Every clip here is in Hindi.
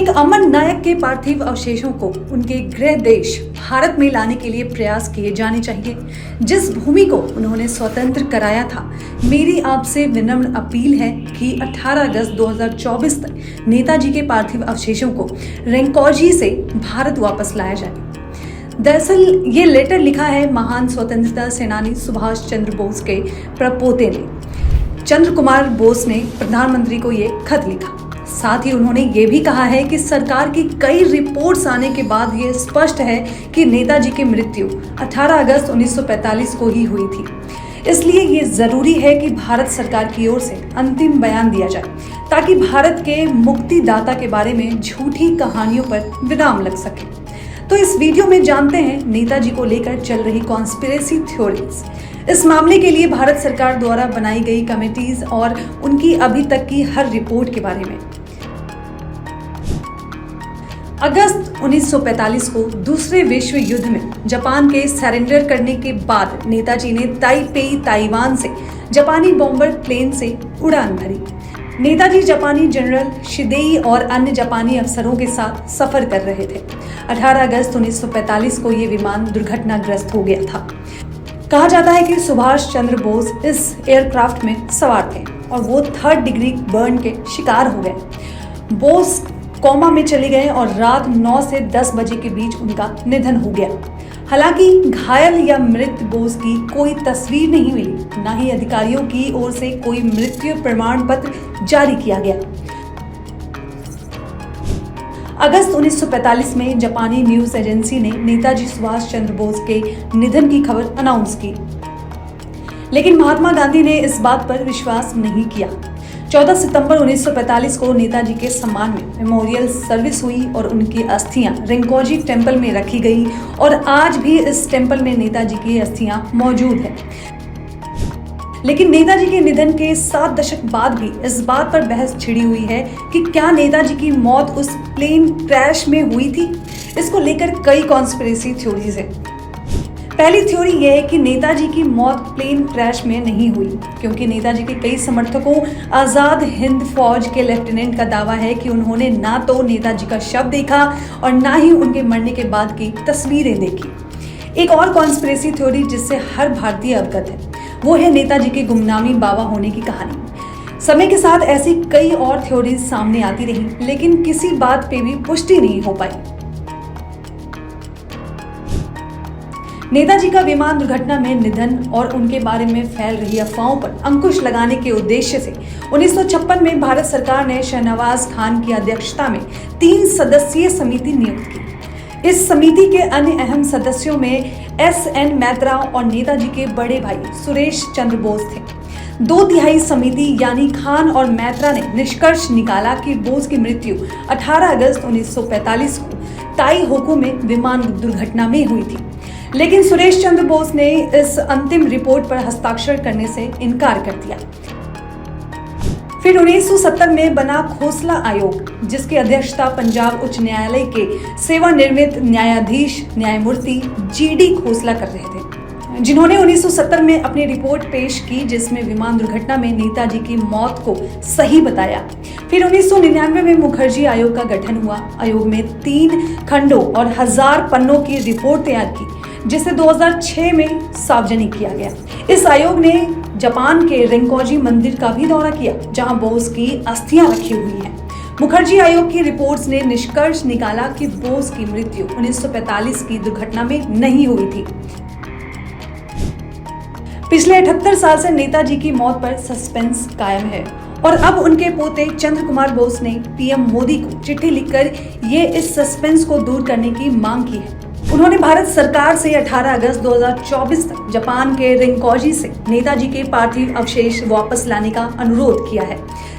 एक अमर नायक के पार्थिव अवशेषों को उनके गृह देश भारत में लाने के लिए प्रयास किए जाने चाहिए। जिस भूमि को उन्होंने स्वतंत्र कराया था, मेरी आपसे विनम्र अपील है कि 18 अगस्त 2024 तक नेताजी के पार्थिव अवशेषों को रंकोजी से भारत वापस लाया जाए। दरअसल ये लेटर लिखा है महान स्वतंत्रता सेनानी सुभाष चंद्र बोस के प्रपोते ने। चंद्र कुमार बोस ने प्रधानमंत्री को ये खत लिखा। साथ ही उन्होंने ये भी कहा है कि सरकार की कई रिपोर्ट्स आने के बाद ये स्पष्ट है कि नेताजी की मृत्यु 18 अगस्त 1945 को ही हुई थी। इसलिए ये जरूरी है कि भारत सरकार की ओर से अंतिम बयान दिया जाए ताकि भारत के मुक्तिदाता के बारे में झूठी कहानियों पर विराम लग सके। तो इस वीडियो में जानते हैं नेताजी को लेकर चल रही कॉन्स्पिरेसी थ्योरीज, इस मामले के लिए भारत सरकार द्वारा बनाई गई कमेटीज और उनकी अभी तक की हर रिपोर्ट के बारे में। अगस्त 1945 को दूसरे विश्व युद्ध में जापान के सरेंडर करने के बाद नेताजी ने ताइपेई ताइवान से जापानी बॉम्बर प्लेन से उड़ान भरी। नेताजी जापानी जनरल शिदेई और अन्य जापानी अफसरों के साथ सफर कर रहे थे। 18 अगस्त 1945 को ये विमान दुर्घटनाग्रस्त हो गया था। कहा जाता है कि सुभाष चंद्र बोस इस एयरक्राफ्ट में सवार थे और वो 3rd डिग्री बर्न के शिकार हो गए। बोस कोमा में चले गए और रात 9 से 10 बजे के बीच उनका निधन हो गया। हालांकि घायल या मृत बोस की कोई तस्वीर नहीं मिली, न ही अधिकारियों की ओर से कोई मृत्यु प्रमाण पत्र जारी किया गया। अगस्त 1945 में जापानी न्यूज एजेंसी ने नेताजी सुभाष चंद्र बोस के निधन की खबर अनाउंस की, लेकिन महात्मा गांधी ने इस बात पर विश्वास नहीं किया। 14 सितंबर 1945 को नेताजी के सम्मान में मेमोरियल सर्विस हुई और उनकी अस्थियां रंकोजी टेम्पल में रखी गई और आज भी इस टेम्पल में नेताजी की अस्थियां मौजूद हैं। लेकिन नेताजी के निधन के 7 दशक बाद भी इस बात पर बहस छिड़ी हुई है कि क्या नेताजी की मौत उस प्लेन क्रैश में हुई थी। इसको लेकर कई कॉन्स्पिरेसी थ्योरीज हैं। पहली थ्योरी यह है कि नेताजी की मौत प्लेन क्रैश में नहीं हुई, क्योंकि नेताजी के कई समर्थकों आजाद हिंद फौज के लेफ्टिनेंट का दावा है कि उन्होंने ना तो नेताजी का शव देखा और ना ही उनके मरने के बाद की तस्वीरें देखी। एक और कॉन्स्पिरेसी थ्योरी जिससे हर भारतीय अवगत है, वो है नेताजी के गुमनामी बाबा होने की कहानी। समय के साथ ऐसी कई और थ्योरीज सामने आती रही, लेकिन किसी बात पे भी पुष्टि नहीं हो पाई। नेताजी का विमान दुर्घटना में निधन और उनके बारे में फैल रही अफवाहों पर अंकुश लगाने के उद्देश्य से 1956 में भारत सरकार ने शहनवाज खान की अध्यक्षता में 3 सदस्यीय समिति नियुक्त की। इस समिति के अन्य अहम सदस्यों में S.N. मैत्रा और नेताजी के बड़े भाई सुरेश चंद्र बोस थे। 2/3 समिति यानी खान और मैत्रा ने निष्कर्ष निकाला कि बोस की मृत्यु 18 अगस्त 1945 को ताई होकू में विमान दुर्घटना में हुई थी। लेकिन सुरेश चंद्र बोस ने इस अंतिम रिपोर्ट पर हस्ताक्षर करने से इनकार कर दिया। फिर 1970 में बना खोसला आयोग, जिसकी अध्यक्षता पंजाब उच्च न्यायालय के सेवानिवृत्त न्यायाधीश न्यायमूर्ति G.D. खोसला कर रहे थे, जिन्होंने 1970 में अपनी रिपोर्ट पेश की, जिसमें विमान दुर्घटना में नेताजी की मौत को सही बताया। फिर 1999 में मुखर्जी आयोग का गठन हुआ। आयोग में 3 खंडों और 1000 पन्नों की रिपोर्ट तैयार की, जिसे 2006 में सार्वजनिक किया गया। इस आयोग ने जापान के रंकोजी मंदिर का भी दौरा किया, जहां बोस की अस्थियां रखी हुई हैं। मुखर्जी आयोग की रिपोर्ट्स ने निष्कर्ष निकाला कि बोस की मृत्यु 1945 की दुर्घटना में नहीं हुई थी। पिछले 78 साल से नेताजी की मौत पर सस्पेंस कायम है और अब उनके पोते चंद्र कुमार बोस ने पीएम मोदी को चिट्ठी लिखकर ये इस सस्पेंस को दूर करने की मांग की है। उन्होंने भारत सरकार से 18 अगस्त 2024 तक जापान के रंकोजी से नेताजी के पार्थिव अवशेष वापस लाने का अनुरोध किया है।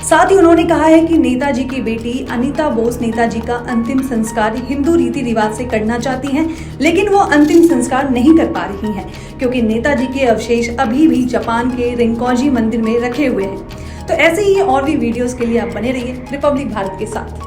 साथ ही उन्होंने कहा है कि नेताजी की बेटी अनीता बोस नेताजी का अंतिम संस्कार हिंदू रीति रिवाज से करना चाहती हैं, लेकिन वो अंतिम संस्कार नहीं कर पा रही हैं, क्योंकि नेताजी के अवशेष अभी भी जापान के रंकोजी मंदिर में रखे हुए हैं। तो ऐसे ही और भी वीडियोस के लिए आप बने रहिए रिपब्लिक भारत के साथ।